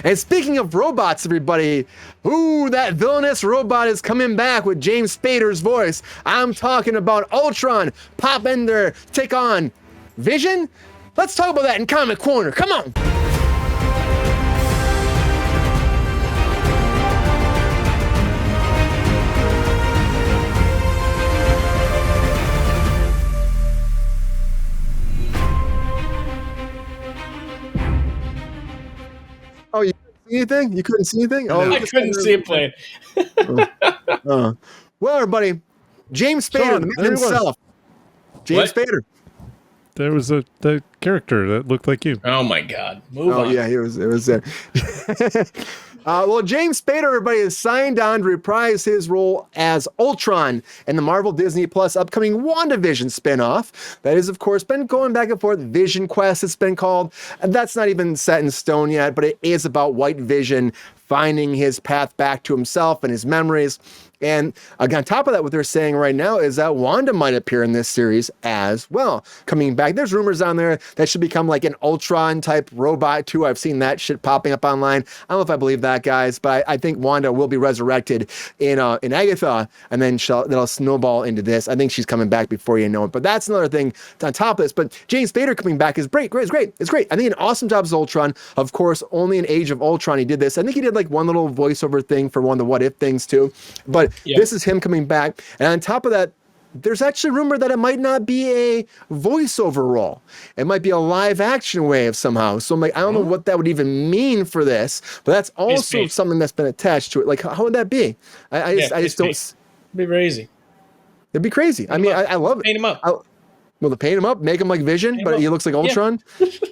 And speaking of robots, everybody, ooh, that villainous robot is coming back with James Spader's voice. I'm talking about Ultron. Pop in there, take on Vision. Let's talk about that in Comic Corner. Come on. Oh, you couldn't see anything? You couldn't see anything? Oh, I couldn't see it playing. Well, everybody, James Spader, the man himself. James Spader. There was the character that looked like you. Oh my God! Move on. Yeah, it was there. Well, James Spader, everybody, has signed on to reprise his role as Ultron in the Marvel Disney Plus upcoming WandaVision spinoff. That has, of course, been going back and forth. Vision Quest, it's been called. And that's not even set in stone yet, but it is about White Vision finding his path back to himself and his memories. And on top of that, what they're saying right now is that Wanda might appear in this series as well. Coming back, there's rumors on there that should become like an Ultron type robot too. I've seen that shit popping up online. I don't know if I believe that, guys, but I think Wanda will be resurrected in Agatha, and then that'll snowball into this. I think she's coming back before you know it. But that's another thing on top of this. But James Spader coming back is great. It's great. I think an awesome job as Ultron. Of course, only in Age of Ultron he did this. I think he did like one little voiceover thing for one of the What If things too. But this is him coming back. And on top of that, there's actually rumor that it might not be a voiceover role. It might be a live action wave somehow. So I'm like, I don't know what that would even mean for this, but that's also something that's been attached to it. Like, how would that be? I just don't. It'd be crazy. It'd be crazy. I mean, I love it. Paint him up. Well, to paint him up, make him like Vision, but he looks like Ultron.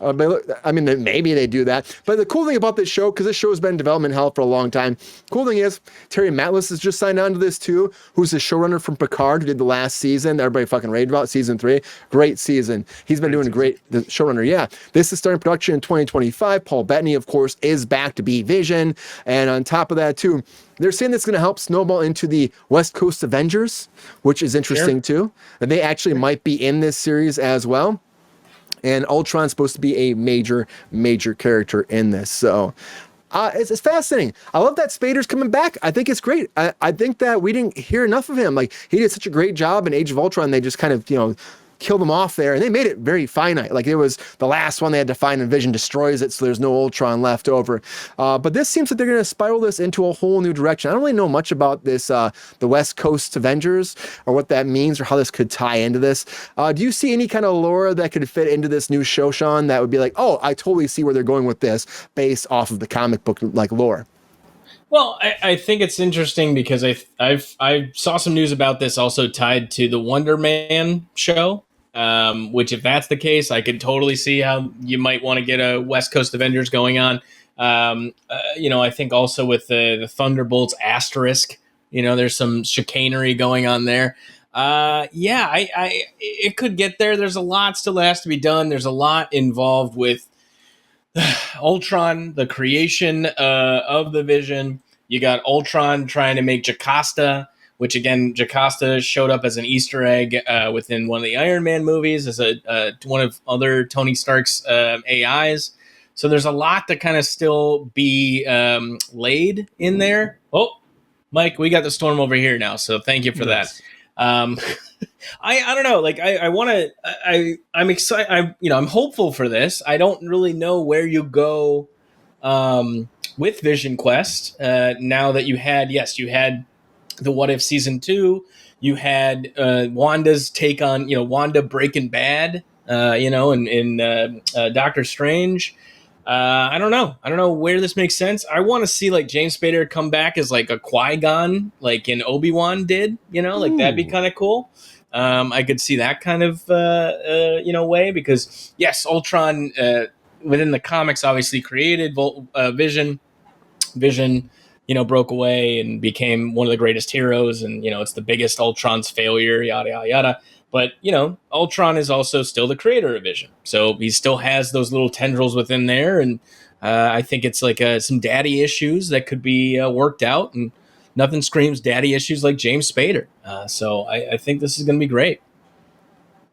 I mean, maybe they do that. But the cool thing about this show, because this show has been in development hell for a long time, cool thing is Terry Matlis has just signed on to this too, who's the showrunner from Picard, who did the last season. Everybody fucking raved about season 3. Great season. He's been doing great. The showrunner, yeah. This is starting production in 2025. Paul Bettany, of course, is back to be Vision. And on top of that too, they're saying that's going to help snowball into the West Coast Avengers, which is interesting too. And they actually might be in this series as well. And Ultron's supposed to be a major character in this. So it's fascinating. I love that Spader's coming back. I think it's great. I think that we didn't hear enough of him. Like, he did such a great job in Age of Ultron. They just kind of, killed him off there, and they made it very finite. Like, it was the last one they had to find, and Vision destroys it, so there's no Ultron left over. But this seems like they're going to spiral this into a whole new direction. I don't really know much about this, the West Coast Avengers, or what that means, or how this could tie into this. Do you see any kind of lore that could fit into this new show, Sean, that would be like, oh, I totally see where they're going with this, based off of the comic book like lore? Well, I think it's interesting because I saw some news about this also tied to the Wonder Man show. Which, if that's the case, I could totally see how you might want to get a West Coast Avengers going on. I think also with the Thunderbolts asterisk, there's some chicanery going on there. It could get there. There's a lot still has to be done. There's a lot involved with Ultron, the creation of the Vision. You got Ultron trying to make Jocasta, which, again, Jocasta showed up as an Easter egg within one of the Iron Man movies as one of other Tony Stark's AIs. So there's a lot to kind of still be laid in there. Oh, Mike, we got the storm over here now, so thank you for that. I don't know. Like, I want to. I'm excited. I'm hopeful for this. I don't really know where you go with Vision Quest now that you had the What If season 2, you had Wanda's take on, Wanda Breaking Bad, in Doctor Strange. I don't know where this makes sense. I want to see like James Spader come back as like a Qui-Gon, like in Obi-Wan did, like that'd be kind of cool. I could see that kind of, way, because yes, Ultron within the comics obviously created Vision, broke away and became one of the greatest heroes. And, it's the biggest Ultron's failure, yada, yada, yada. But, Ultron is also still the creator of Vision. So he still has those little tendrils within there. And I think it's like some daddy issues that could be worked out. And nothing screams daddy issues like James Spader. So I think this is going to be great.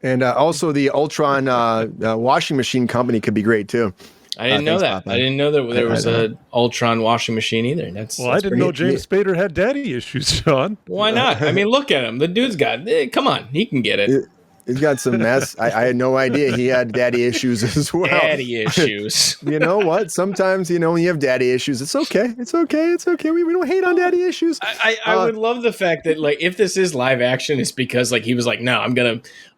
And also the Ultron washing machine company could be great, too. I didn't know that. I didn't know that there was a Ultron washing machine either. That's I didn't know James Spader had daddy issues, Sean. Why not? I mean, look at him. The dude's got. Come on, he can get it. He's got some mess. I had no idea he had daddy issues as well. Daddy issues. You know what? Sometimes, when you have daddy issues, it's okay. It's okay. It's okay. We don't hate on daddy issues. I would love the fact that, like, if this is live action, it's because, like, he was like, no, I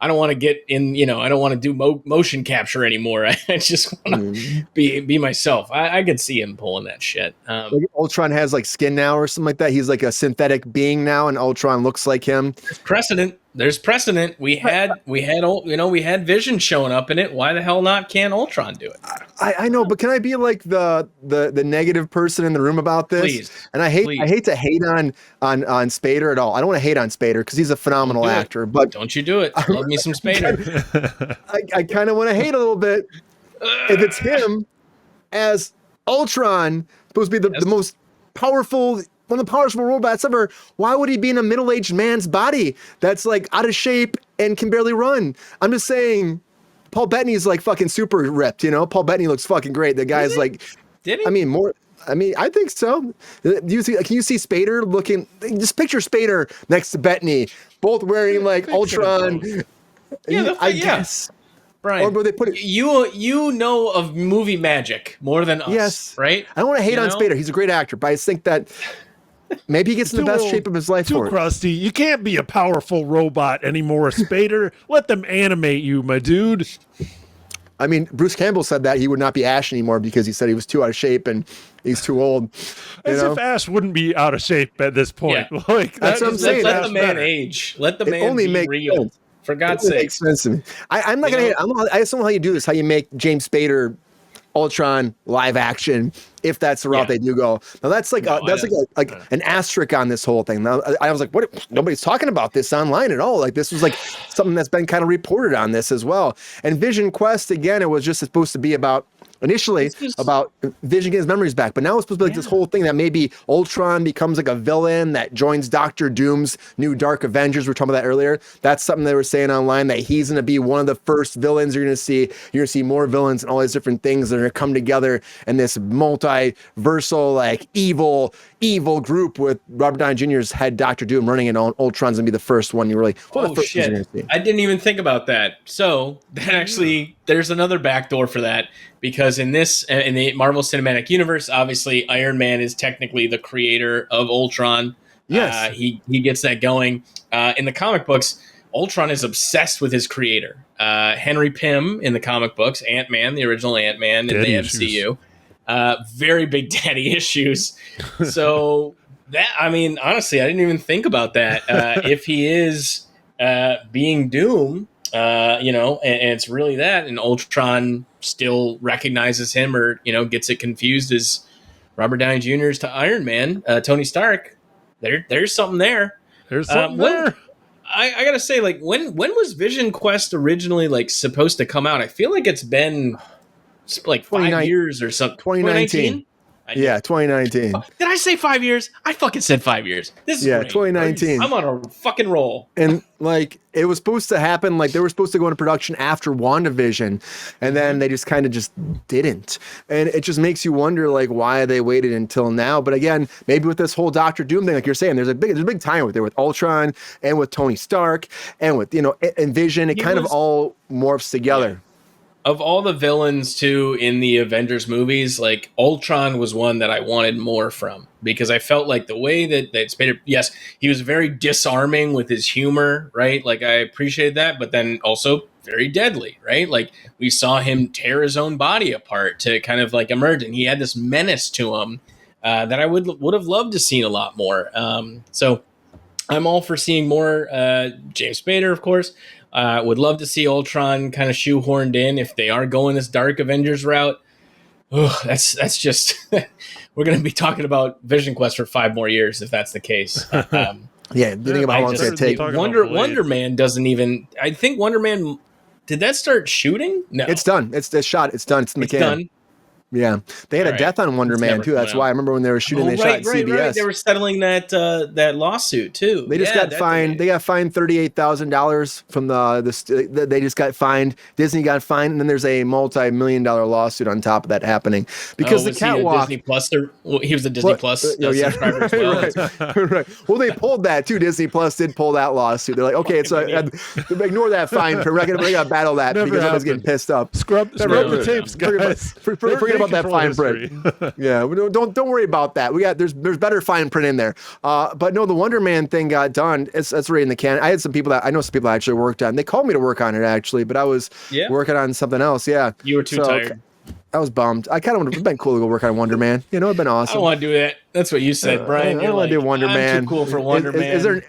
don't want to get in, I don't want to do motion capture anymore. I just want to be myself. I could see him pulling that shit. Like Ultron has, like, skin now or something like that. He's like a synthetic being now, and Ultron looks like him. There's precedent. We had Vision showing up in it. Why the hell not? Can Ultron do it? I know, but can I be like the negative person in the room about this? Please. And I hate to hate on Spader at all. I don't want to hate on Spader because he's a phenomenal actor. But don't you do it? Love me some Spader. I kind of want to hate a little bit if it's him as Ultron, supposed to be the most powerful. One of the powerful robots ever. Why would he be in a middle-aged man's body that's like out of shape and can barely run? I'm just saying, Paul Bettany's like fucking super ripped. Paul Bettany looks fucking great. The guy's like, did he? I think so. Can you see Spader looking? Just picture Spader next to Bettany, both wearing like Ultron. I guess. Brian, or they put it, you know of movie magic more than us. Yes, right. I don't want to hate on Spader. He's a great actor, but I just think that. Maybe he gets in the best shape of his life for it. Too crusty. You can't be a powerful robot anymore, Spader. Let them animate you, my dude. I mean, Bruce Campbell said that he would not be Ash anymore because he said he was too out of shape and he's too old. As if Ash wouldn't be out of shape at this point. Yeah. Like that's what I'm saying. Let the man age. Let the man be real. Sense. For God's sake. Makes sense to me. I'm not going to. I just don't know how you do this. How you make James Spader Ultron live action, if that's the route they do go. Now that's like an asterisk on this whole thing. Now I was like, what? Nobody's talking about this online at all. Like this was like something that's been kind of reported on this as well. And Vision Quest, again, it was just supposed to be about initially about Vision getting his memories back, but now it's supposed to be like this whole thing that maybe Ultron becomes like a villain that joins Doctor Doom's new Dark Avengers. We were talking about that earlier. That's something they were saying online, that he's going to be one of the first villains you're going to see. You're going to see more villains and all these different things that are going to come together in this multiversal, like evil group with Robert Downey Jr.'s head Doctor Doom running it on. Ultron's going to be the first one. You were like, shit. I didn't even think about that. So that actually, there's another backdoor for that. Because in the Marvel Cinematic Universe, obviously Iron Man is technically the creator of Ultron. Yes, he gets that going. In the comic books, Ultron is obsessed with his creator, Henry Pym. In the comic books, Ant-Man, the original Ant-Man in the MCU, very big daddy issues. So that, honestly, I didn't even think about that. If he is being Doom. And it's really that, and Ultron still recognizes him or, gets it confused as Robert Downey Jr.'s to Iron Man, Tony Stark. There's something there. There's something there. I gotta say, like, when was Vision Quest originally, like, supposed to come out? I feel like it's been like 5 years or something. 2019. Yeah, 2019. Did I say 5 years? I fucking said 5 years. This is great. 2019. I'm on a fucking roll. And like it was supposed to happen, like they were supposed to go into production after WandaVision, and then they just kind of just didn't. And it just makes you wonder, like, why they waited until now. But again, maybe with this whole Doctor Doom thing, like you're saying, there's a big time with Ultron and with Tony Stark and with and Vision. It kind of all morphs together. Yeah. Of all the villains, too, in the Avengers movies, like, Ultron was one that I wanted more from. Because I felt like the way that Spader... Yes, he was very disarming with his humor, right? Like, I appreciated that, but then also very deadly, right? Like, we saw him tear his own body apart to kind of, like, emerge. And he had this menace to him that I would have loved to seen a lot more. So, I'm all for seeing more James Spader, of course. Would love to see Ultron kind of shoehorned in if they are going this Dark Avengers route. Oh, that's just we're going to be talking about Vision Quest for 5 more years if that's the case. Yeah, think about how long it's going to take. Wonder Man doesn't even. I think Wonder Man. Did that start shooting? No, it's done. It's shot. It's done. It's in the can. Done. Yeah, they had All a right. death on Wonder It's Man never too. That's coming why I out. remember when they were shooting, they shot CBS. Right. They were settling that lawsuit too. They just got fined. They got fined $38,000 from they just got fined. Disney got fined, and then there's a multi-million-dollar lawsuit on top of that happening because the was he a catwalk. Disney Plus? He was a Disney Plus subscriber as well. Right. Well, they pulled that too. Disney Plus did pull that lawsuit. They're like, okay, so ignore that fine. We're gonna battle that Never because everybody's happened. getting pissed up. Scrub the tapes, guys. Forget about that fine print. Yeah, don't worry about that. There's better fine print in there. But no, the Wonder Man thing got done. That's right in the can. I had some people that actually worked on. They called me to work on it actually, but I was working on something else. Yeah, you were too tired. I was bummed. I kind of would have been cool to go work on Wonder Man. It'd been awesome. I don't want to do that. That's what you said, Brian. I don't want to do Wonder Man. I'm too cool for Wonder Man. Is there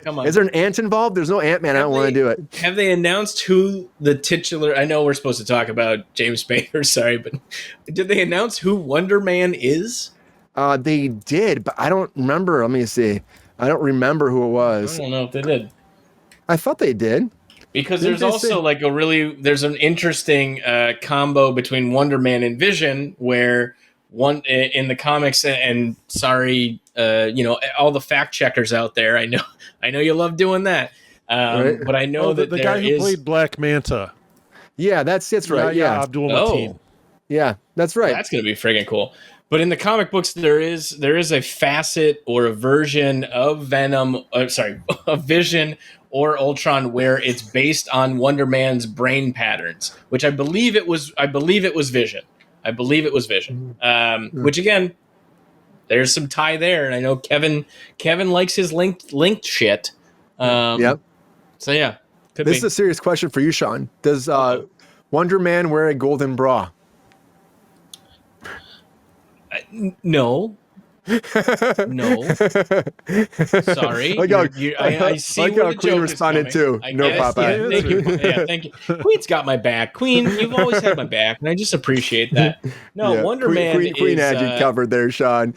an ant involved? There's no Ant-Man. I don't want to do it. Have they announced who the titular? I know we're supposed to talk about James Spader. Sorry, but did they announce who Wonder Man is? They did, but I don't remember. Let me see. I don't remember who it was. I don't know if they did. I thought they did. Because there's also there's an interesting combo between Wonder Man and Vision where one in the comics and sorry, all the fact checkers out there. I know you love doing that. Right. But I know that the guy who played Black Manta. Yeah, that's right. Yeah. Abdul Mateen. Yeah, that's right. That's going to be friggin' cool. But in the comic books, there is a facet or a version of of Vision or Ultron where it's based on Wonder Man's brain patterns, which I believe it was Vision. Which again, there's some tie there, and I know Kevin likes his linked shit. Yep. So yeah, this is a serious question for you, Sean. Does Wonder Man wear a golden bra? No. No. Sorry. I see like where how the Queen joke responded is too. coming. No, Papa. Yeah, thank you. Queen's got my back. Queen, you've always had my back, and I just appreciate that. No, yeah. Wonder Man Queen had you covered there, Sean.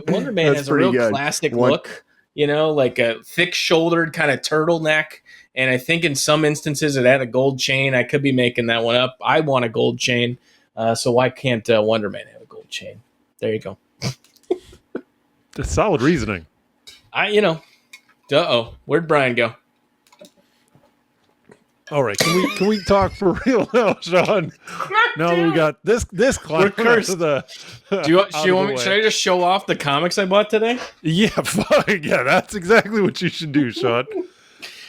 Wonder Man has a real classic look, like a thick-shouldered kind of turtleneck. And I think in some instances it had a gold chain. I could be making that one up. I want a gold chain. So why can't Wonder Man have a gold chain? There you go. That's solid reasoning. Where'd Brian go? All right, can we talk for real now, Sean? Now that we got this clock. We're cursed. Should I just show off the comics I bought today? Yeah, fuck yeah, that's exactly what you should do, Sean.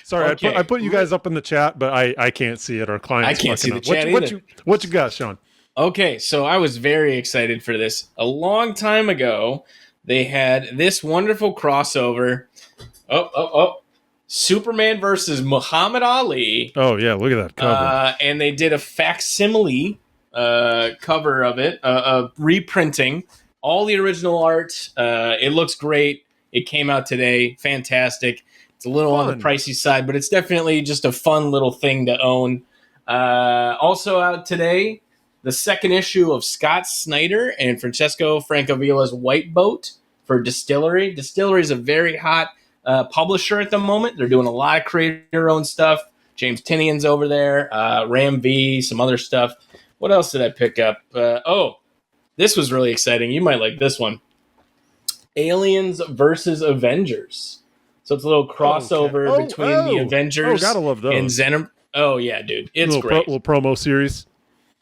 Sorry, okay. I put you guys up in the chat, but I can't see it. Our clients I can't see the chat either. What you got, Sean? Okay, so I was very excited for this. A long time ago, they had this wonderful crossover. Superman versus Muhammad Ali. Oh, yeah, look at that cover. And they did a facsimile cover of it, reprinting all the original art. It looks great. It came out today. Fantastic. It's a little on the pricey side, but it's definitely just a fun little thing to own. Also out today, the second issue of Scott Snyder and Francesco Francovilla's White Boat for Distillery. Distillery is a very hot publisher at the moment. They're doing a lot of creator-owned stuff. James Tinian's over there, Ram V, some other stuff. What else did I pick up? This was really exciting. You might like this one. Aliens versus Avengers. So it's a little crossover between the Avengers gotta love those. and Venom. Oh, yeah, dude. It's great. Little promo series.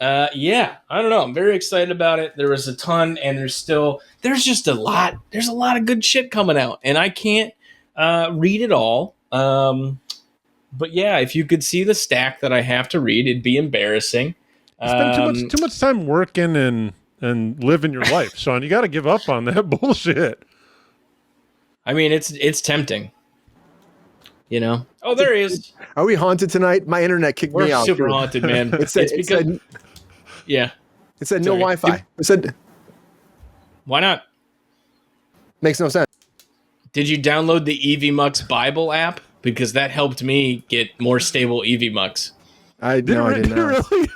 Yeah, I don't know. I'm very excited about it. There was a ton, and there's just a lot. There's a lot of good shit coming out, and I can't read it all. But yeah, if you could see the stack that I have to read, it'd be embarrassing. You spend too much time working and living your life, Sean. You got to give up on that bullshit. I mean, it's tempting. Oh, there he is. Are we haunted tonight? My internet kicked me out. We're super haunted, man. It said no Wi-Fi. It said, why not? Makes no sense. Did you download the EVMux Bible app? Because that helped me get more stable EVMux. I did not. Really?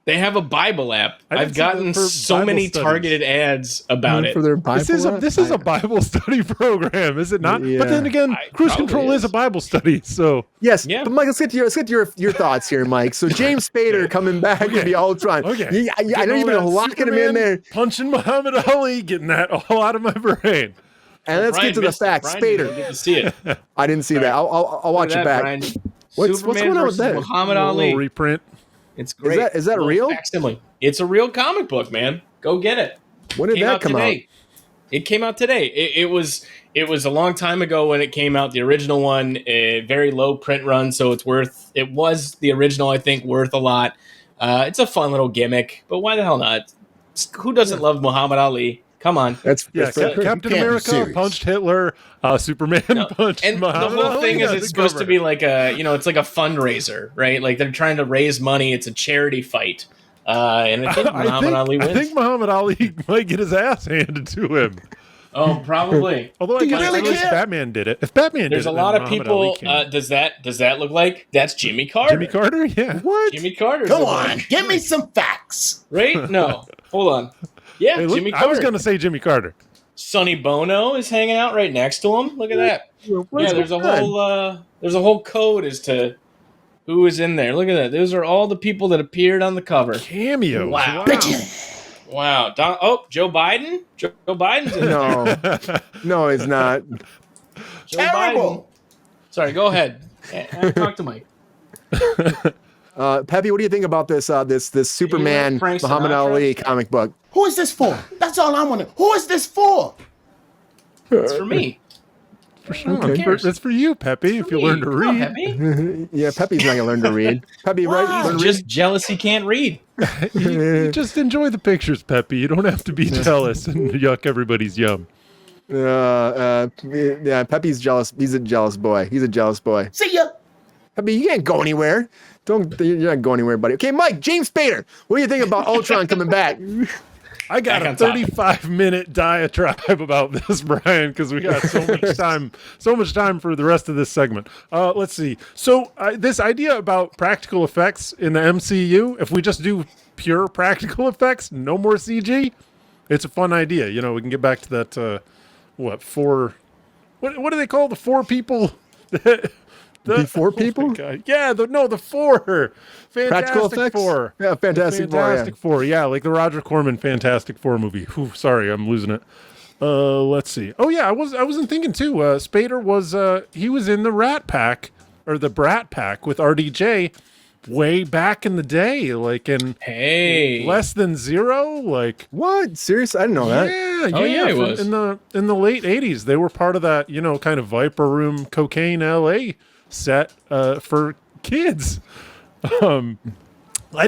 They have a Bible app. I've gotten so Bible many studies. Targeted ads about it. For their Bible This is a Bible study program, is it not? Yeah. But then again, Cruise Control is a Bible study, so yes. Yeah. But Mike, let's get to your thoughts here, Mike. So James Spader coming back with the Ultron. Okay. I know you've been locking him in there. Punching Muhammad Ali, getting that all out of my brain. And let's get to the facts. Spader. Didn't see it. I didn't see that. I'll watch it back. Brian. What's going on with that? Muhammad A Ali. little reprint. It's great. Is that real? Facsimile. It's a real comic book, man. Go get it. When did that come out? It came out today. It was a long time ago when it came out. The original one, a very low print run, so it was the original, I think, worth a lot. It's a fun little gimmick, but why the hell not? Who doesn't love Muhammad Ali? Come on. Captain America punched Hitler. Superman punched and Muhammad the whole Ali. thing is it's supposed to be like it's like a fundraiser, right? Like they're trying to raise money. It's a charity fight. And I think Muhammad Ali wins. I think Muhammad Ali might get his ass handed to him. Oh, probably. Although I guess if Batman did it. If Batman There's did it, a lot of Muhammad people. Ali Does that look like that's Jimmy Carter? Jimmy Carter? Yeah. What? Jimmy Carter. Come on, give me some facts. Right? No. Hold on. Yeah, Hey, look, Jimmy Carter. I was going to say Jimmy Carter. Sonny Bono is hanging out right next to him. Look at that. There's a whole code as to who is in there. Look at that. Those are all the people that appeared on the cover. Cameos. Wow. Wow. Joe Biden? Joe Biden's in there. No, it's not. Joe Biden. Sorry, go ahead. Talk to Mike. Peppy, what do you think about this Superman Frank Muhammad Sinatra? Ali comic book? Who is this for? That's all I'm wondering. Who is this for? It's for me. That's for you, Peppy, if you learn to read. Peppy. Yeah, Peppy's not gonna learn to read. Peppy, right? He's just jealous he can't read. You just enjoy the pictures, Peppy. You don't have to be jealous and yuck everybody's yum. Yeah, Peppy's jealous. He's a jealous boy. See ya. Peppy, you can't go anywhere. You're not going anywhere, buddy. Okay, Mike, James Spader, what do you think about Ultron coming back? I got a 35-minute diatribe about this, Brian, because we got so much time for the rest of this segment. Let's see. So this idea about practical effects in the MCU, if we just do pure practical effects, no more CG, it's a fun idea. You know, we can get back to that. What do they call the four people? The four people? Yeah, the four. Practical effects? Four. Yeah, Fantastic Four. Yeah, like the Roger Corman Fantastic Four movie. Whew, sorry, I'm losing it. Let's see. Oh yeah, I wasn't thinking too. Spader was he was in the Rat Pack or the Brat Pack with RDJ way back in the day, like in Less Than Zero. Like what? Seriously, I didn't know that. Yeah, it was in the late '80s. They were part of that, kind of Viper Room Cocaine LA set for kids. I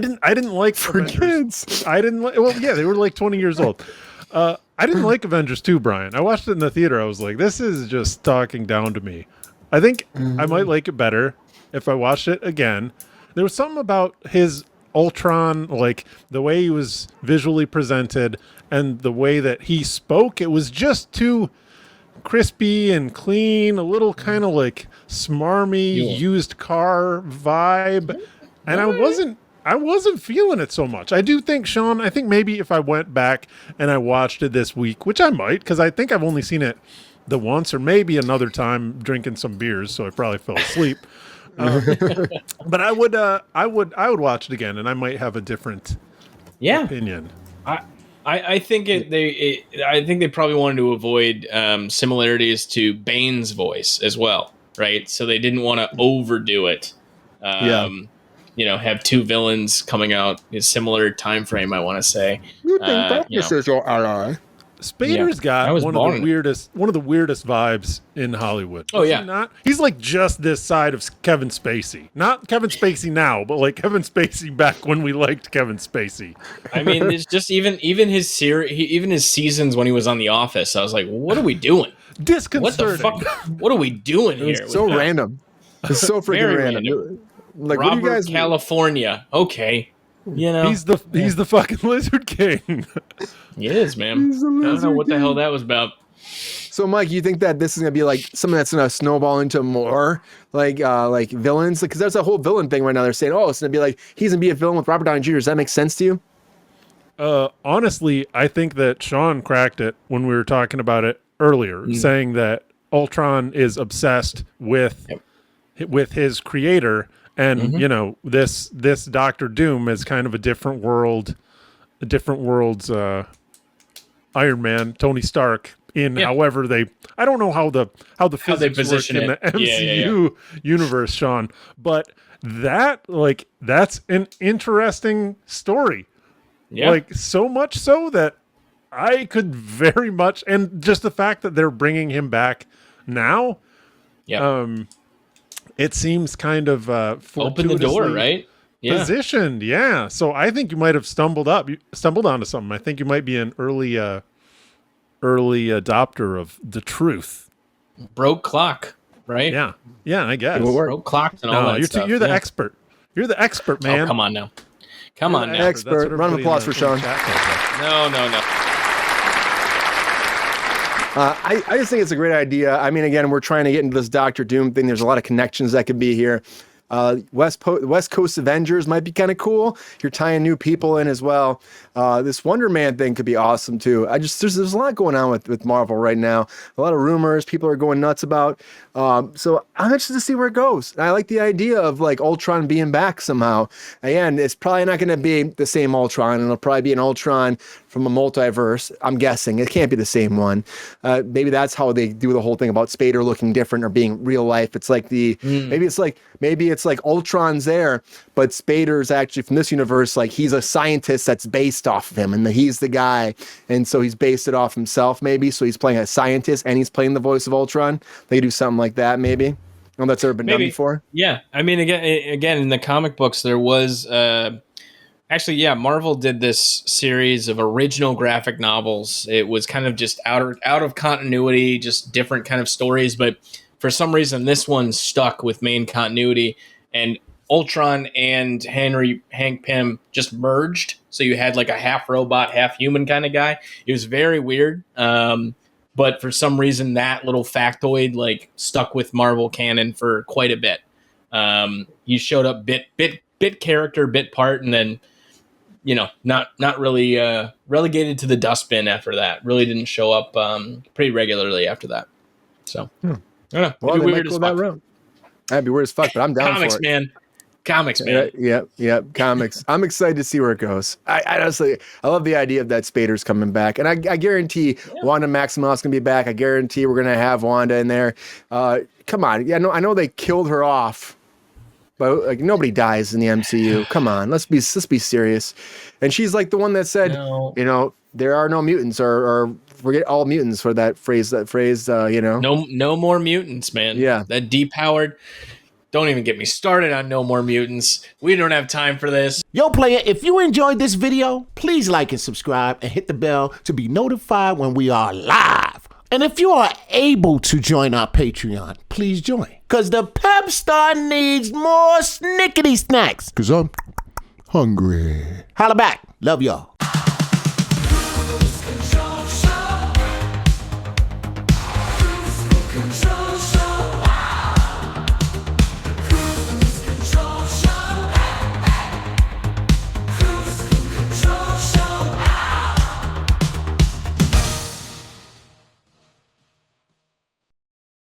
didn't like for Avengers. kids. I didn't like. Well, yeah, they were like 20 years old. I didn't like Avengers 2, Brian. I watched it in the theater. I was like, this is just talking down to me. I think I might like it better if I watched it again. There was something about his Ultron, like the way he was visually presented and the way that he spoke. It was just too crispy and clean, a little kind of like smarmy used car vibe, and I wasn't feeling it so much. I do think, Sean, I think maybe if I went back and I watched it this week, which I might, because I think I've only seen it the once or maybe another time drinking some beers, so I probably fell asleep. But I would watch it again, and I might have a different opinion. I think they probably wanted to avoid similarities to Bane's voice as well, right? So they didn't want to overdo it. Have two villains coming out in a similar time frame. I want to say. You think this is your ally? Spader's got one of the weirdest vibes in Hollywood. Oh yeah, not he's like just this side of Kevin Spacey. Not Kevin Spacey now, but like Kevin Spacey back when we liked Kevin Spacey. I mean, it's just even his seasons when he was on The Office. I was like, what are we doing? Disconcerting. What the fuck? What are we doing here? It's so random. It's so freaking random. Like Robert, what do you guys? California. Okay. He's the fucking Lizard King. He is, man. I don't know what the hell that was about. So, Mike, you think that this is gonna be like something that's gonna snowball into more like villains? Because there's a whole villain thing right now. They're saying, oh, it's gonna be like he's gonna be a villain with Robert Downey Jr. Does that make sense to you? Honestly, I think that Sean cracked it when we were talking about it earlier, saying that Ultron is obsessed with his creator, and you know, this Doctor Doom is kind of a different world's Iron Man, Tony Stark. However I don't know how the physics work in the MCU universe, Sean, but that's an interesting story. Yeah. Like, so much so that I could very much, and just the fact that they're bringing him back now, it seems kind of open the door, right? Positioned, yeah. So I think you might have stumbled onto something. I think you might be an early adopter of the truth. Broke clock, right? Yeah, I guess. Broke clocks and all that stuff. You're the expert. You're the expert, man. Oh, come on now. Come on now. Expert. Round of applause for Sean. No. I just think it's a great idea. I mean, again, we're trying to get into this Doctor Doom thing. There's a lot of connections that could be here. West Coast Avengers might be kind of cool. You're tying new people in as well. This Wonder Man thing could be awesome too. There's a lot going on with Marvel right now. A lot of rumors people are going nuts about. So I'm interested to see where it goes. And I like the idea of like Ultron being back somehow. Again, it's probably not going to be the same Ultron. It'll probably be an Ultron from a multiverse. I'm guessing it can't be the same one. Maybe that's how they do the whole thing about Spader looking different or being real life. It's like maybe it's like Ultron's there, but Spader's actually from this universe. Like he's a scientist that's based off of him, and he's the guy, and so he's based it off himself. Maybe so he's playing a scientist and he's playing the voice of Ultron. They do something like that, maybe. Oh, that's ever been done before. Yeah, I mean, again, in the comic books, there was Marvel did this series of original graphic novels. It was kind of just out of continuity, just different kind of stories, but for some reason, this one stuck with main continuity, and Ultron and Hank Pym just merged. So you had like a half robot, half human kind of guy. It was very weird. But for some reason, that little factoid like stuck with Marvel canon for quite a bit. He showed up bit character, bit part, and then, you know, not really relegated to the dustbin after that. Really didn't show up pretty regularly after that. So. I don't know. Well, they might go that route. That'd be weird as fuck, but I'm down for it. Comics, man. Yeah, comics. I'm excited to see where it goes. I honestly, I love the idea of that Spader's coming back. And I guarantee Wanda Maximoff's going to be back. I guarantee we're going to have Wanda in there. Come on. Yeah, I know they killed her off, but like nobody dies in the MCU. Come on, let's be serious. And she's like the one that said, you know, there are no mutants or forget all mutants for that phrase, you know. No more mutants, man. Yeah. That depowered. Don't even get me started on no more mutants. We don't have time for this. Yo, player, if you enjoyed this video, please like and subscribe and hit the bell to be notified when we are live. And if you are able to join our Patreon, please join. Because the Pepestar needs more snickety snacks. Because I'm hungry. Holla back. Love y'all.